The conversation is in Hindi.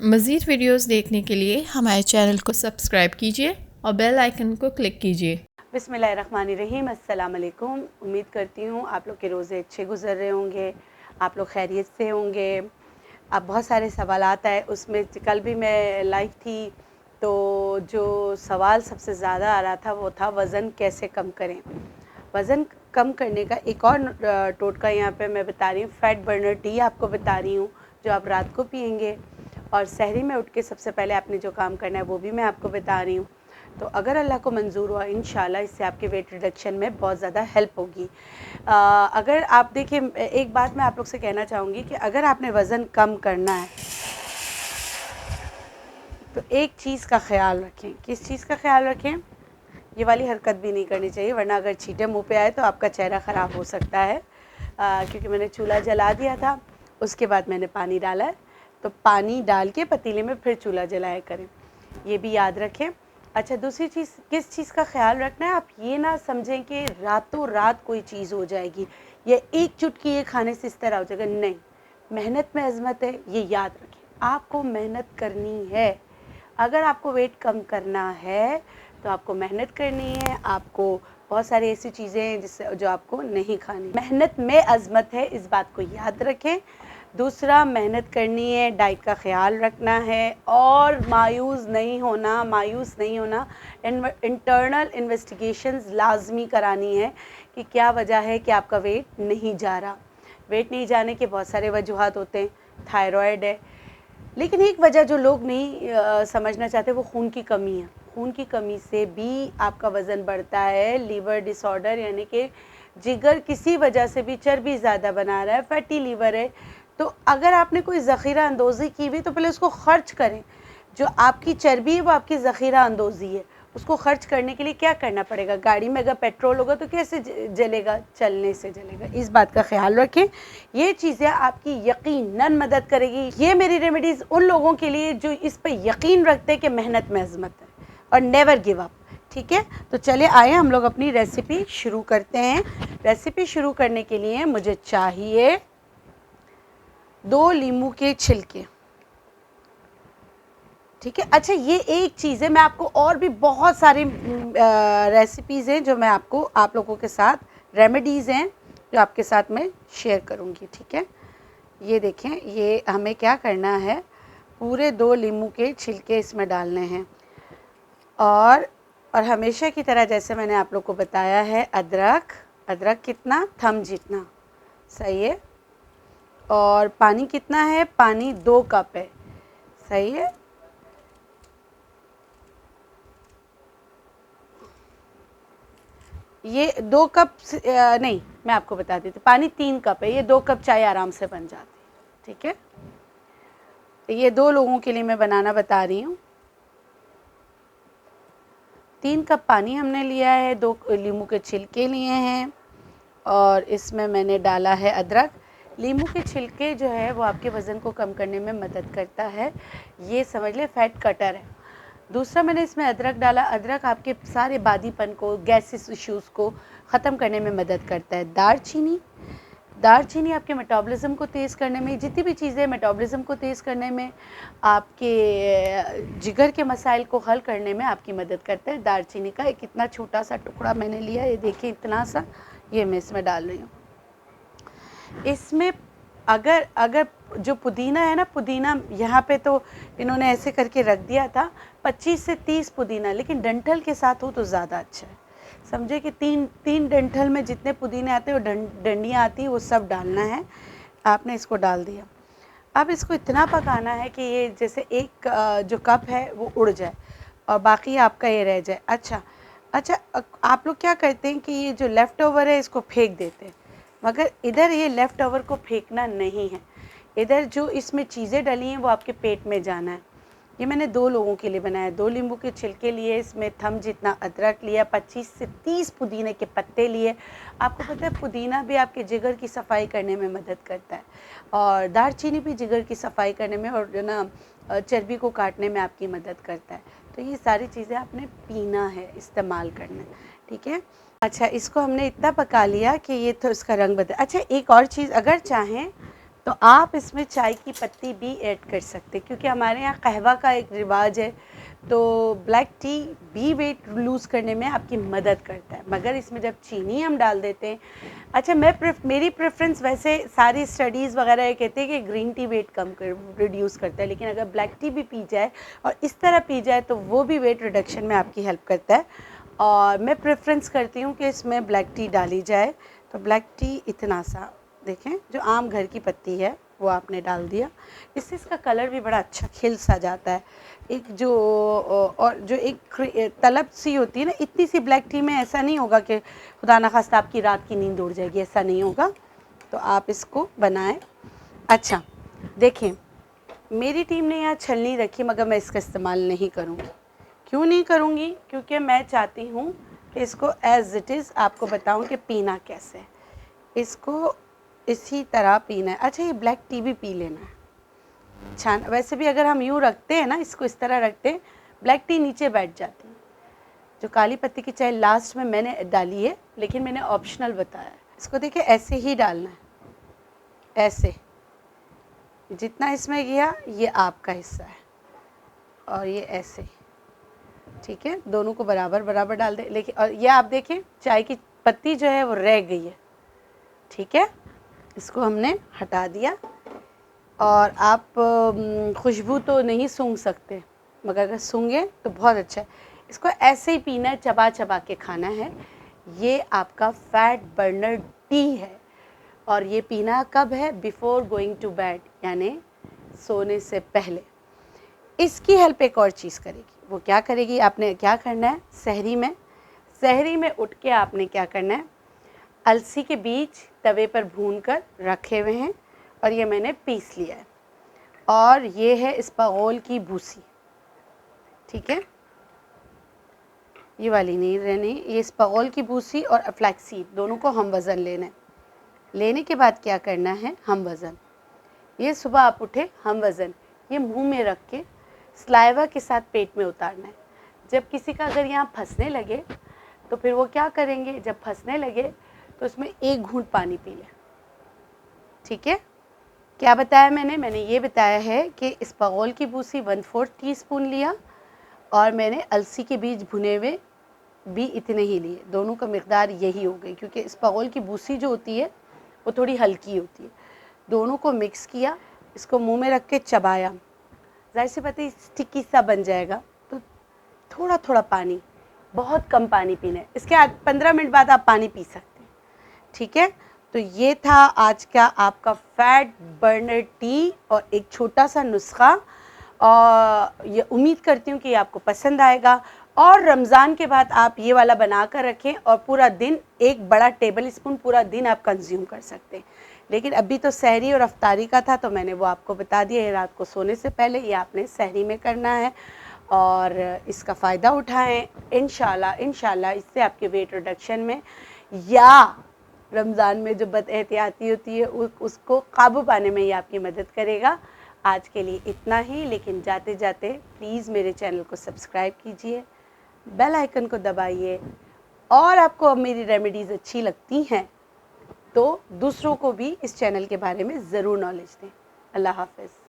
मज़ीद वीडियोस देखने के लिए हमारे चैनल को सब्सक्राइब कीजिए और बेल आइकन को क्लिक कीजिए। बिस्मिल्लाहिर्रहमानिर्रहीम, अस्सलाम वालेकुम। उम्मीद करती हूँ आप लोग के रोज़े अच्छे गुजर रहे होंगे, आप लोग खैरियत से होंगे। अब बहुत सारे सवालात आए, उसमें कल भी मैं लाइव थी तो जो सवाल सबसे ज़्यादा आ रहा था वो था वज़न कैसे कम करें। वज़न कम करने का एक और टोटका यहाँ पे मैं बता रही हूँ। फ़ैट बर्नर टी आपको बता रही हूँ जो आप रात को पियेंगे, और सहरी में उठ के सबसे पहले आपने जो काम करना है वो भी मैं आपको बता रही हूँ। तो अगर अल्लाह को मंजूर हुआ इंशाल्लाह इससे आपके वेट रिडक्शन में बहुत ज़्यादा हेल्प होगी। अगर आप देखिए, एक बात मैं आप लोग से कहना चाहूँगी कि अगर आपने वज़न कम करना है तो एक चीज़ का ख्याल रखें। किस चीज़ का ख्याल रखें? ये वाली हरकत भी नहीं करनी चाहिए, वरना अगर छींटे मुंह पे आए तो आपका चेहरा ख़राब हो सकता है। क्योंकि मैंने चूल्हा जला दिया था, उसके बाद मैंने पानी डाला है, तो पानी डाल के पतीले में फिर चूल्हा जलाया करें, ये भी याद रखें। अच्छा, दूसरी चीज़, किस चीज़ का ख्याल रखना है? आप ये ना समझें कि रातों रात कोई चीज़ हो जाएगी या एक चुटकी ये खाने से इस तरह हो जाएगा, नहीं। मेहनत में अज़मत है, ये याद रखें। आपको मेहनत करनी है। अगर आपको वेट कम करना है तो आपको मेहनत करनी है। आपको बहुत सारी ऐसी चीज़ें हैं जिससे जो आपको नहीं खानी। मेहनत में अज़मत है, इस बात को याद रखें। दूसरा, मेहनत करनी है, डाइट का ख्याल रखना है और मायूस नहीं होना। इंटरनल इन्वेस्टिगेशंस लाजमी करानी है कि क्या वजह है कि आपका वेट नहीं जा रहा। वेट नहीं जाने के बहुत सारे वजूहात होते हैं। थायराइड है, लेकिन एक वजह जो लोग नहीं समझना चाहते वो खून की कमी है। खून की कमी से भी आपका वज़न बढ़ता है। लीवर डिसऑर्डर यानी कि जिगर किसी वजह से भी चर्बी ज़्यादा बना रहा है, फैटी लीवर है। तो अगर आपने कोई ज़ख़ीरा अंदोज़ी की हुई तो पहले उसको ख़र्च करें। जो आपकी चर्बी है वो आपकी ज़ख़ीरा अंदोज़ी है, उसको ख़र्च करने के लिए क्या करना पड़ेगा? गाड़ी में अगर पेट्रोल होगा तो कैसे जलेगा? चलने से जलेगा। इस बात का ख्याल रखें। ये चीज़ें आपकी यकीनन मदद करेगी। ये मेरी रेमेडीज़ उन लोगों के लिए जो इस पर यकीन रखते हैं कि मेहनत में अज़मत है और नेवर गिव अप। ठीक है, तो चले आए हम लोग अपनी रेसिपी शुरू करते हैं। रेसिपी शुरू करने के लिए मुझे चाहिए 2 नींबू के छिलके। ठीक है। अच्छा, ये एक चीज़ है, मैं आपको और भी बहुत सारी रेसिपीज़ हैं जो मैं आपको आप लोगों के साथ, रेमेडीज़ हैं जो आपके साथ मैं शेयर करूँगी। ठीक है, ये देखें, ये हमें क्या करना है, पूरे 2 नींबू के छिलके इसमें डालने हैं। और हमेशा की तरह जैसे मैंने आप लोग को बताया है, अदरक कितना? थम जितना। सही है। और पानी कितना है? पानी 2 कप है। सही है। ये 2 कप नहीं, मैं आपको बता देती, पानी 3 कप है। ये 2 कप चाय आराम से बन जाती है। ठीक है, तो ये 2 लोगों के लिए मैं बनाना बता रही हूँ। 3 कप पानी हमने लिया है, 2 नींबू के छिलके लिए हैं और इसमें मैंने डाला है अदरक। नींबू के छिलके जो है वो आपके वज़न को कम करने में मदद करता है, ये समझ ले, फैट कटर है। दूसरा, मैंने इसमें अदरक डाला। अदरक आपके सारे बादीपन को, गैसेस इश्यूज़ को ख़त्म करने में मदद करता है। दालचीनी आपके मेटाबॉलिज़्म को तेज़ करने में, जितनी भी चीज़ें मेटाबॉलिज़्म को तेज़ करने में, आपके जिगर के मसाइल को हल करने में आपकी मदद करता है। दालचीनी का एक इतना छोटा सा टुकड़ा मैंने लिया, ये देखिए इतना सा, ये मैं इसमें डाल रही हूँ। इसमें अगर जो पुदीना है ना, पुदीना यहाँ पे तो इन्होंने ऐसे करके रख दिया था 25 से 30 पुदीना, लेकिन डंठल के साथ हो तो ज़्यादा अच्छा है। समझे कि तीन डंठल में जितने पुदीने आते हैं, वो डंडियाँ आती हैं, वो सब डालना है। आपने इसको डाल दिया। अब इसको इतना पकाना है कि ये जैसे एक जो कप है वो उड़ जाए और बाकी आपका ये रह जाए। अच्छा, आप लोग क्या करते हैं कि ये जो लेफ़्ट ओवर है इसको फेंक देते हैं, मगर इधर ये लेफ़्ट ओवर को फेंकना नहीं है। इधर जो इसमें चीज़ें डली हैं वो आपके पेट में जाना है। ये मैंने 2 लोगों के लिए बनाया। 2 नींबू के छिलके लिए, इसमें थम जितना अदरक लिया, 25 से 30 पुदीने के पत्ते लिए। आपको पता है पुदीना भी आपके जिगर की सफाई करने में मदद करता है और दालचीनी भी जिगर की सफाई करने में और जो ना चर्बी को काटने में आपकी मदद करता है। तो ये सारी चीज़ें आपने पीना है, इस्तेमाल करना है। ठीक है। अच्छा, इसको हमने इतना पका लिया कि ये तो इसका रंग बदल। अच्छा, एक और चीज़, अगर चाहें तो आप इसमें चाय की पत्ती भी ऐड कर सकते हैं, क्योंकि हमारे यहाँ कहवा का एक रिवाज है। तो ब्लैक टी भी वेट लूज़ करने में आपकी मदद करता है, मगर इसमें जब चीनी हम डाल देते हैं, अच्छा मेरी प्रेफरेंस वैसे सारी स्टडीज़ वगैरह ये कहते हैं कि ग्रीन टी वेट कम कर रिड्यूस करता है, लेकिन अगर ब्लैक टी भी पी जाए और इस तरह पी जाए तो वो भी वेट रिडक्शन में आपकी हेल्प करता है। और मैं प्रेफरेंस करती हूँ कि इसमें ब्लैक टी डाली जाए। तो ब्लैक टी इतना सा देखें, जो आम घर की पत्ती है वो आपने डाल दिया, इससे इसका कलर भी बड़ा अच्छा खिल सा जाता है। एक जो और जो एक तलब सी होती है ना, इतनी सी ब्लैक टी में ऐसा नहीं होगा कि खुदा ना खास्ता आपकी रात की नींद उड़ जाएगी, ऐसा नहीं होगा। तो आप इसको बनाएं। अच्छा देखें, मेरी टीम ने यहाँ छलनी रखी, मगर मैं इसका इस्तेमाल नहीं करूँगी। क्यों नहीं करूँगी? क्योंकि मैं चाहती हूँ कि इसको एज़ इट इज़ आपको बताऊँ कि पीना कैसे है। इसको इसी तरह पीना है। अच्छा, ये ब्लैक टी भी पी लेना है छान। वैसे भी अगर हम यूँ रखते हैं ना, इसको इस तरह रखते हैं, ब्लैक टी नीचे बैठ जाती है। जो काली पत्ती की चाय लास्ट में मैंने डाली है, लेकिन मैंने ऑप्शनल बताया है। इसको देखिए ऐसे ही डालना है, ऐसे जितना इसमें गया ये आपका हिस्सा है, और ये ऐसे, ठीक है, दोनों को बराबर बराबर डाल दे। लेकिन और ये आप देखें, चाय की पत्ती जो है वो रह गई है, ठीक है, इसको हमने हटा दिया। और आप खुशबू तो नहीं सूंघ सकते, मगर अगर सूंघें तो बहुत अच्छा है। इसको ऐसे ही पीना है, चबा चबा के खाना है। ये आपका फैट बर्नर टी है, और ये पीना कब है? बिफोर गोइंग टू बेड, यानी सोने से पहले। इसकी हेल्प एक और चीज़ करेगी। वो क्या करेगी? आपने क्या करना है, सहरी में उठ के आपने क्या करना है, अलसी के बीज तवे पर भून कर रखे हुए हैं, और ये मैंने पीस लिया है। और ये है इसबगोल की भूसी, ठीक है, ये वाली नहीं रहनी, ये इसबगोल की भूसी और फ्लैक्सीड दोनों को हम वज़न लेना है। लेने के बाद क्या करना है, हम वज़न, ये सुबह आप उठे हम वज़न, ये मुंह में रख के स्लाइवा के साथ पेट में उतारना है। जब किसी का अगर यहाँ फंसने लगे तो फिर वो क्या करेंगे, जब फंसने लगे तो उसमें 1 घूंट पानी पी लें, ठीक है। क्या बताया मैंने ये बताया है कि इसबगोल की भूसी 1/4 टीस्पून लिया, और मैंने अलसी के बीज भुने हुए भी इतने ही लिए, दोनों का मिकदार यही हो गई, क्योंकि इसबगोल की भूसी जो होती है वो थोड़ी हल्की होती है। दोनों को मिक्स किया, इसको मुंह में रख के चबाया, ज़ाहिर सी बात है स्टिकी सा बन जाएगा। तो थोड़ा थोड़ा पानी, बहुत कम पानी पीना है। इसके 15 मिनट बाद आप पानी पी सकते हैं, ठीक है। तो ये था आज का आपका फैट बर्नर टी, और एक छोटा सा नुस्खा, और ये उम्मीद करती हूँ कि आपको पसंद आएगा। और रमज़ान के बाद आप ये वाला बना कर रखें, और पूरा दिन, एक बड़ा टेबल स्पून पूरा दिन आप कंज्यूम कर सकते हैं। लेकिन अभी तो सहरी और अफ्तारी का था, तो मैंने वो आपको बता दिया। ये रात को सोने से पहले ये आपने सहरी में करना है, और इसका फ़ायदा उठाएं। इंशाल्लाह इससे आपके वेट रिडक्शन में, या रमज़ान में जो बद एहतियाती होती है उसको काबू पाने में ये आपकी मदद करेगा। आज के लिए इतना ही, लेकिन जाते जाते प्लीज़ मेरे चैनल को सब्सक्राइब कीजिए, बेल आइकन को दबाइए, और आपको अब मेरी रेमेडीज़ अच्छी लगती हैं तो दूसरों को भी इस चैनल के बारे में ज़रूर नॉलेज दें। अल्लाह हाफ़िज़।